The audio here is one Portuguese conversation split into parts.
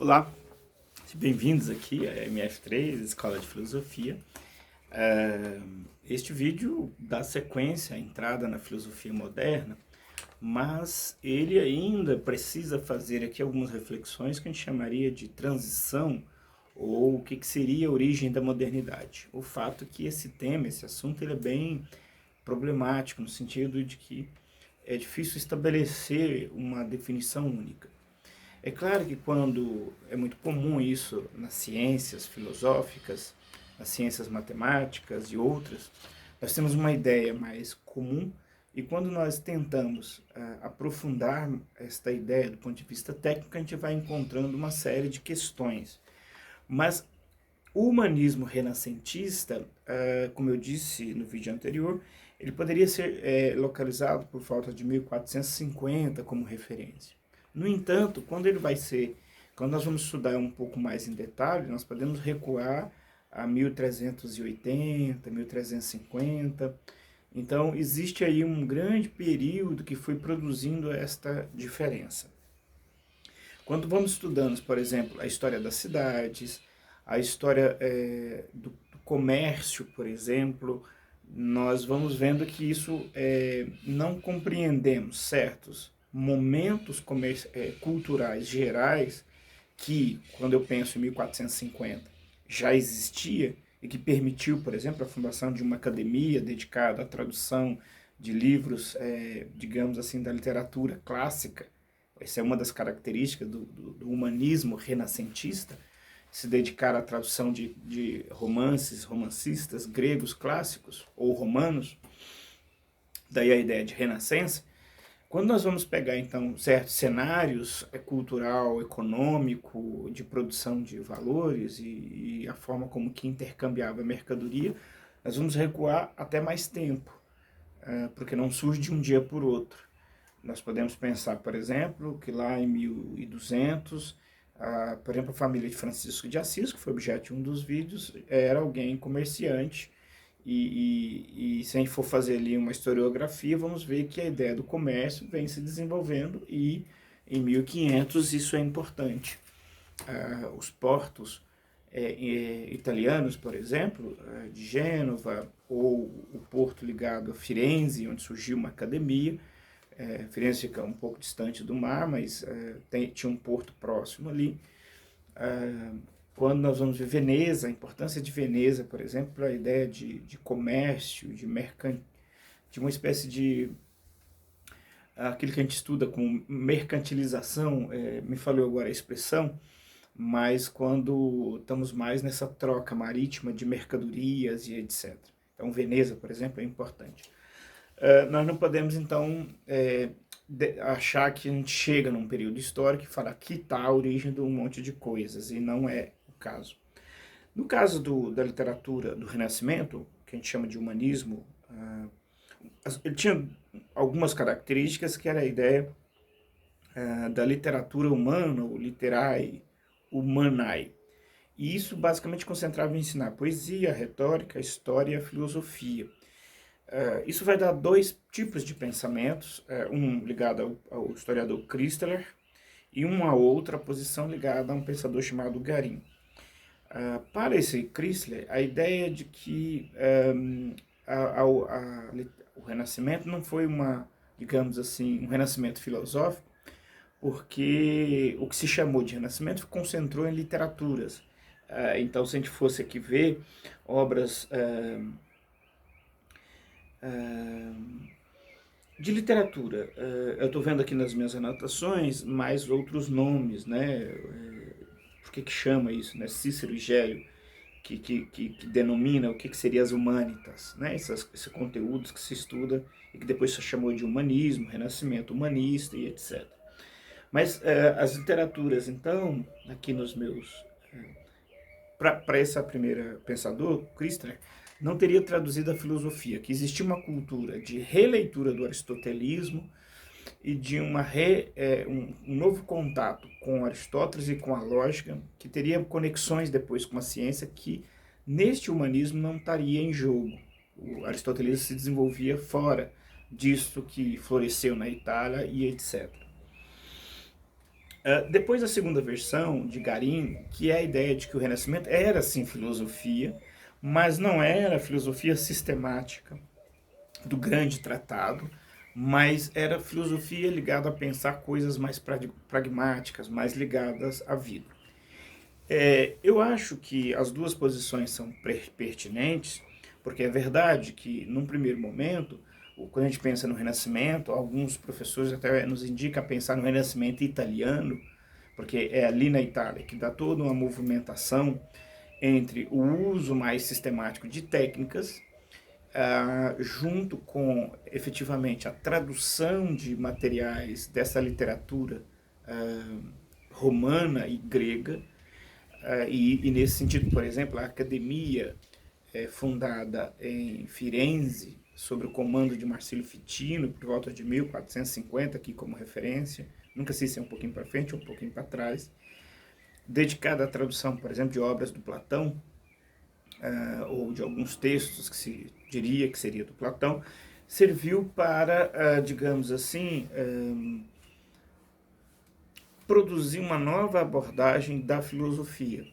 Olá, bem-vindos aqui à MF3, Escola de Filosofia. Este vídeo dá sequência à entrada na filosofia moderna, mas ele ainda precisa fazer aqui algumas reflexões que a gente chamaria de transição, ou o que seria a origem da modernidade. O fato é que esse tema, esse assunto, ele é bem problemático, no sentido de que é difícil estabelecer uma definição única. É claro que quando é muito comum isso nas ciências filosóficas, nas ciências matemáticas e outras, nós temos uma ideia mais comum e quando nós tentamos aprofundar esta ideia do ponto de vista técnico, a gente vai encontrando uma série de questões. Mas o humanismo renascentista, como eu disse no vídeo anterior, ele poderia ser localizado por volta de 1450 como referência. No entanto, quando nós vamos estudar um pouco mais em detalhe, nós podemos recuar a 1380, 1350. Então, existe aí um grande período que foi produzindo esta diferença. Quando vamos estudando, por exemplo, a história das cidades, a história do comércio, por exemplo, nós vamos vendo que isso não compreendemos certos momentos culturais gerais que, quando eu penso em 1450, já existia e que permitiu, por exemplo, a fundação de uma academia dedicada à tradução de livros, digamos assim, da literatura clássica. Essa é uma das características do humanismo renascentista, se dedicar à tradução de romancistas gregos clássicos ou romanos, daí a ideia de renascença. Quando nós vamos pegar, então, certos cenários cultural, econômico, de produção de valores e a forma como que intercambiava a mercadoria, nós vamos recuar até mais tempo, porque não surge de um dia por outro. Nós podemos pensar, por exemplo, que lá em 1200, por exemplo, a família de Francisco de Assis, que foi objeto de um dos vídeos, era alguém comerciante, e se a gente for fazer ali uma historiografia, vamos ver que a ideia do comércio vem se desenvolvendo e em 1500 isso é importante. Os portos italianos, por exemplo, de Gênova, ou o porto ligado a Firenze, onde surgiu uma academia. Firenze fica um pouco distante do mar, mas tinha um porto próximo ali. Quando nós vamos ver Veneza, a importância de Veneza, por exemplo, a ideia de comércio, de uma espécie de aquilo que a gente estuda com mercantilização, me falou agora a expressão, mas quando estamos mais nessa troca marítima de mercadorias e etc. Então, Veneza, por exemplo, é importante. Nós não podemos, então, achar que a gente chega num período histórico e fala que está a origem de um monte de coisas, e não é o caso. No caso da literatura do Renascimento, que a gente chama de humanismo, ele tinha algumas características, que era a ideia da literatura humana, ou literae humanae. E isso basicamente concentrava em ensinar poesia, retórica, história e a filosofia. Isso vai dar dois tipos de pensamentos, um ligado ao historiador Christeler e uma outra posição ligada a um pensador chamado Garin. Para esse Christeler, a ideia de que o Renascimento não foi digamos assim, um renascimento filosófico, porque o que se chamou de Renascimento concentrou em literaturas. Então, se a gente fosse aqui ver obras de literatura, eu estou vendo aqui nas minhas anotações mais outros nomes, né? Por que chama isso, né? Cícero e Gélio, que denomina o que seria as humanitas, né? Esses conteúdos que se estuda e que depois se chamou de humanismo, renascimento humanista e etc. Mas as literaturas, então, aqui nos meus... Para essa primeira pensador, Christner, não teria traduzido a filosofia, que existia uma cultura de releitura do aristotelismo e de um novo contato com Aristóteles e com a lógica, que teria conexões depois com a ciência, que neste humanismo não estaria em jogo. O aristotelismo se desenvolvia fora disso que floresceu na Itália e etc. Depois da segunda versão de Garim, que é a ideia de que o Renascimento era sim filosofia, mas não era filosofia sistemática do grande tratado, mas era filosofia ligada a pensar coisas mais pragmáticas, mais ligadas à vida. Eu acho que as duas posições são pertinentes, porque é verdade que, num primeiro momento, quando a gente pensa no Renascimento, alguns professores até nos indicam a pensar no Renascimento italiano, porque é ali na Itália que dá toda uma movimentação entre o uso mais sistemático de técnicas, junto com efetivamente a tradução de materiais dessa literatura romana e grega, e nesse sentido, por exemplo, a academia fundada em Firenze, sob o comando de Marcílio Fitino, por volta de 1450, aqui como referência, nunca sei se é um pouquinho para frente ou um pouquinho para trás, dedicada à tradução, por exemplo, de obras do Platão, ou de alguns textos que se diria que seria do Platão, serviu para, digamos assim, produzir uma nova abordagem da filosofia.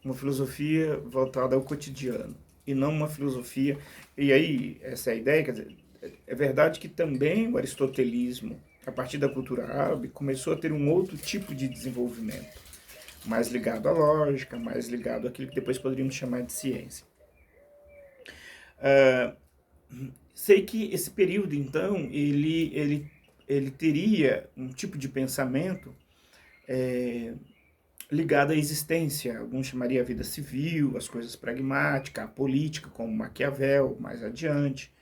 Uma filosofia voltada ao cotidiano, e não uma filosofia... E aí, essa é a ideia, quer dizer, é verdade que também o aristotelismo, a partir da cultura árabe, começou a ter um outro tipo de desenvolvimento, mais ligado à lógica, mais ligado àquilo que depois poderíamos chamar de ciência. Sei que esse período, então, ele teria um tipo de pensamento ligado à existência. Alguns chamariam a vida civil, as coisas pragmáticas, a política, como Maquiavel, mais adiante.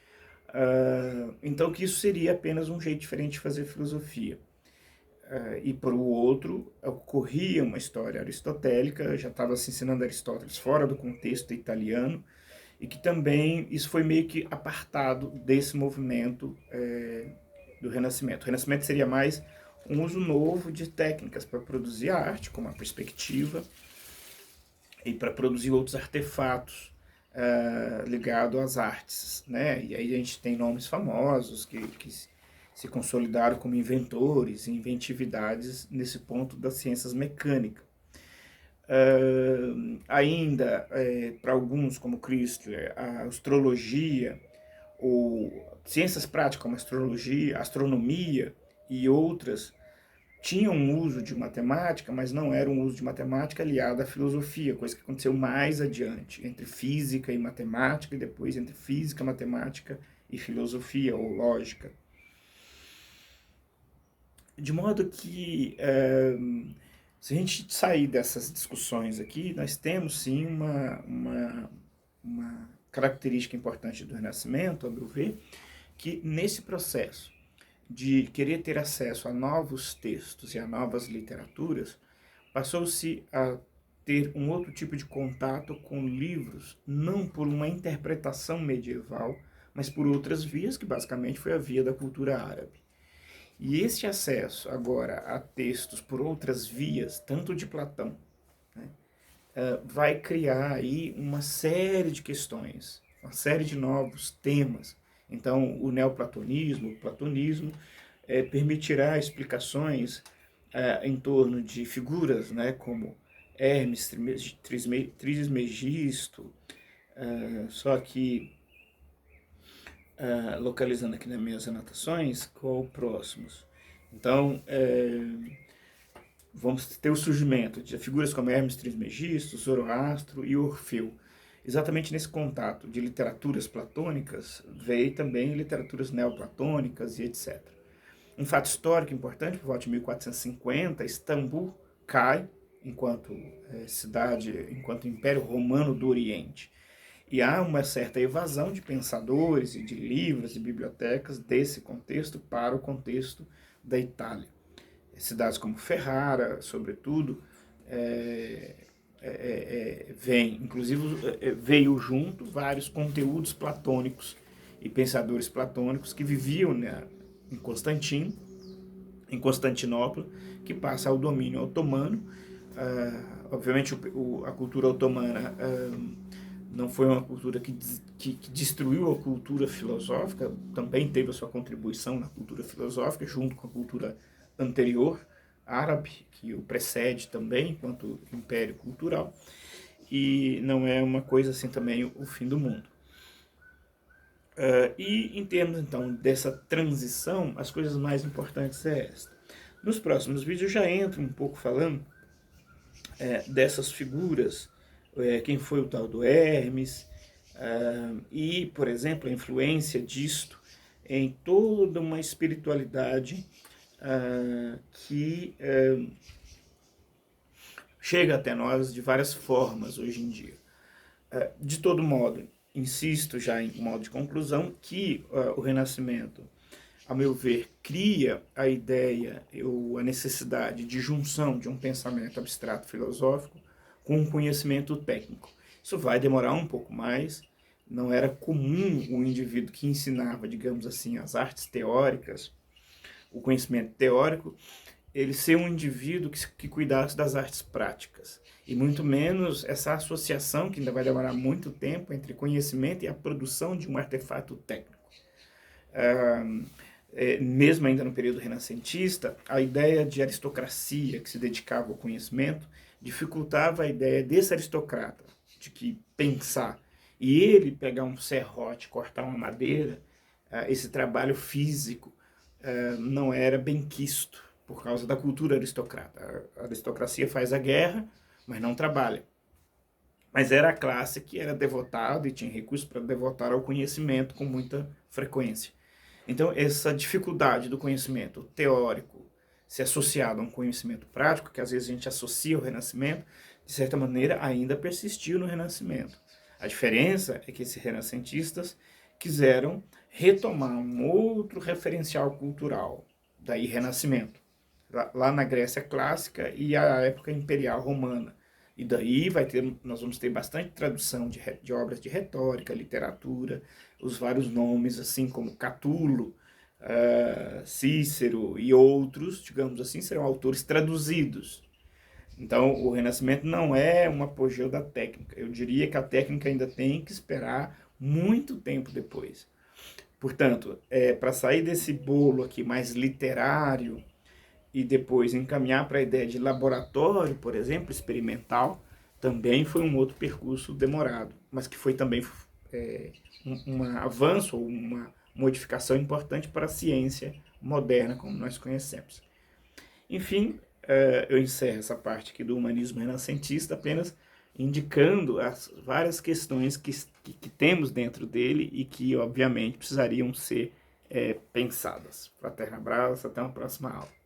Então, que isso seria apenas um jeito diferente de fazer filosofia. E para o outro, ocorria uma história aristotélica, já estava se ensinando Aristóteles fora do contexto italiano, e que também isso foi meio que apartado desse movimento do Renascimento. O Renascimento seria mais um uso novo de técnicas para produzir arte, como a perspectiva, e para produzir outros artefatos ligados às artes, né? E aí a gente tem nomes famosos que se consolidaram como inventores e inventividades nesse ponto das ciências mecânicas. Ainda, para alguns, como Chrysler, a astrologia, ou ciências práticas como astrologia, astronomia e outras, tinham um uso de matemática, mas não era um uso de matemática aliado à filosofia, coisa que aconteceu mais adiante, entre física e matemática, e depois entre física, matemática e filosofia, ou lógica. De modo que, se a gente sair dessas discussões aqui, nós temos sim uma característica importante do Renascimento, a meu ver, que nesse processo de querer ter acesso a novos textos e a novas literaturas, passou-se a ter um outro tipo de contato com livros, não por uma interpretação medieval, mas por outras vias, que basicamente foi a via da cultura árabe. E esse acesso agora a textos por outras vias, tanto de Platão, né, vai criar aí uma série de questões, uma série de novos temas. Então, o neoplatonismo, o platonismo, permitirá explicações em torno de figuras, né, como Hermes Trismegisto, só que localizando aqui nas minhas anotações, qual próximos. Então, vamos ter o surgimento de figuras como Hermes Trismegisto, Zoroastro e Orfeu. Exatamente nesse contato de literaturas platônicas, veio também literaturas neoplatônicas e etc. Um fato histórico importante, por volta de 1450, Istambul cai enquanto cidade, enquanto Império Romano do Oriente. E há uma certa evasão de pensadores e de livros e bibliotecas desse contexto para o contexto da Itália. Cidades como Ferrara, sobretudo, inclusive veio junto vários conteúdos platônicos e pensadores platônicos que viviam, né, em Constantinopla, que passa ao domínio otomano. Obviamente a cultura otomana não foi uma cultura que destruiu a cultura filosófica, também teve a sua contribuição na cultura filosófica, junto com a cultura anterior, árabe, que o precede também, enquanto império cultural, e não é uma coisa assim também o fim do mundo. E em termos então dessa transição, as coisas mais importantes é esta. Nos próximos vídeos eu já entro um pouco falando dessas figuras, quem foi o tal do Hermes, e, por exemplo, a influência disto em toda uma espiritualidade que chega até nós de várias formas hoje em dia. De todo modo, insisto já em modo de conclusão, que o Renascimento, a meu ver, cria a ideia ou a necessidade de junção de um pensamento abstrato filosófico com um conhecimento técnico. Isso vai demorar um pouco mais, não era comum o indivíduo que ensinava, digamos assim, as artes teóricas, o conhecimento teórico, ele ser um indivíduo que cuidasse das artes práticas. E muito menos essa associação, que ainda vai demorar muito tempo, entre conhecimento e a produção de um artefato técnico. Mesmo ainda no período renascentista, a ideia de aristocracia que se dedicava ao conhecimento dificultava a ideia desse aristocrata, de que pensar e ele pegar um serrote, cortar uma madeira, esse trabalho físico não era benquisto por causa da cultura aristocrata. A aristocracia faz a guerra, mas não trabalha. Mas era a classe que era devotada e tinha recursos para devotar ao conhecimento com muita frequência. Então, essa dificuldade do conhecimento teórico se associado a um conhecimento prático, que às vezes a gente associa ao Renascimento, de certa maneira ainda persistiu no Renascimento. A diferença é que esses renascentistas quiseram retomar um outro referencial cultural, daí Renascimento, lá na Grécia clássica e a época imperial romana. E daí nós vamos ter bastante tradução de obras de retórica, literatura, os vários nomes, assim como Catulo, Cícero e outros, digamos assim, serão autores traduzidos. Então, o Renascimento não é um apogeu da técnica. Eu diria que a técnica ainda tem que esperar muito tempo depois. Portanto, para sair desse bolo aqui mais literário e depois encaminhar para a ideia de laboratório, por exemplo, experimental, também foi um outro percurso demorado, mas que foi também um avanço ou uma modificação importante para a ciência moderna, como nós conhecemos. Enfim, eu encerro essa parte aqui do humanismo renascentista apenas indicando as várias questões que temos dentro dele e que, obviamente, precisariam ser pensadas. Fraterno abraço, até uma próxima aula.